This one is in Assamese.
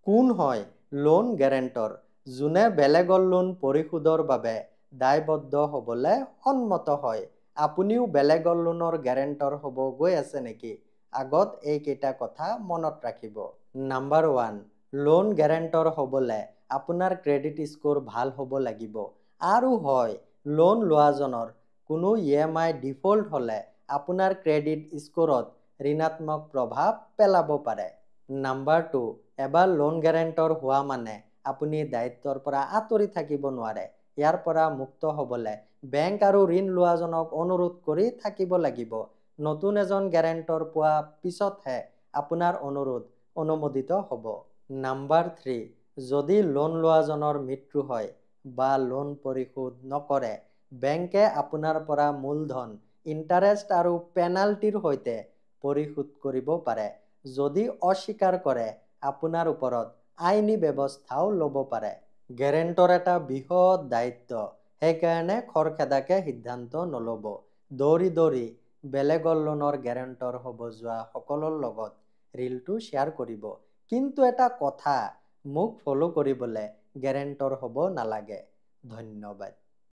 কোন হয় লোন গ্যাৰেণ্টৰ যোনে বেলেগৰ লোন পৰিশোধৰ বাবে দায়বদ্ধ হ'বলৈ সন্মত হয় আপুনিও বেলেগৰ লোনৰ গ্যাৰেণ্টৰ হ'ব গৈ আছে নেকি আগত এইকেইটা কথা মনত ৰাখিব নাম্বাৰ 1 লোন গ্যাৰেণ্টৰ হ'বলৈ আপোনাৰ ক্ৰেডিট স্কোৰ ভাল হ'ব লাগিব আৰু হয় লোন লোৱাজনৰ কোনো ইএমআই ডিফল্ট হ'লে আপোনাৰ ক্ৰেডিট স্কোৰত ঋণাত্মক প্ৰভাৱ পেলাব পাৰে নাম্বাৰ 2 এবাৰ লোন গ্যাৰেণ্টৰ হোৱা মানে আপুনি দায়িত্বৰ পৰা আঁতৰি থাকিব নোৱাৰে ইয়াৰ পৰা মুক্ত হ'বলৈ বেংক আৰু ঋণ লোৱাজনক অনুৰোধ কৰি থাকিব লাগিব নতুন এজন গ্যাৰেণ্টৰ পোৱা পিছতহে আপোনাৰ অনুৰোধ অনুমোদিত হ'ব নাম্বাৰ 3 যদি লোন লোৱাজনৰ মৃত্যু হয় বা লোন পৰিশোধ নকৰে বেংকে আপোনাৰ পৰা মূলধন ইণ্টাৰেষ্ট আৰু পেনাল্টিৰ সৈতে পৰিশোধ কৰিব পাৰে যদি অস্বীকাৰ কৰে আপোনাৰ ওপৰত আইনী ব্যৱস্থাও ল'ব পাৰে গ্যাৰেণ্টৰ এটা বৃহৎ দায়িত্ব সেইকাৰণে খৰখেদাকে সিদ্ধান্ত নল'ব দৌৰি বেলেগৰ লোনৰ গ্যাৰেণ্টৰ হ'ব যোৱা সকলৰ লগত ৰিলটো শ্বেয়াৰ কৰিব কিন্তু এটা কথা মোক ফলো কৰিবলৈ গ্যাৰেণ্টৰ হ'ব নালাগে ধন্যবাদ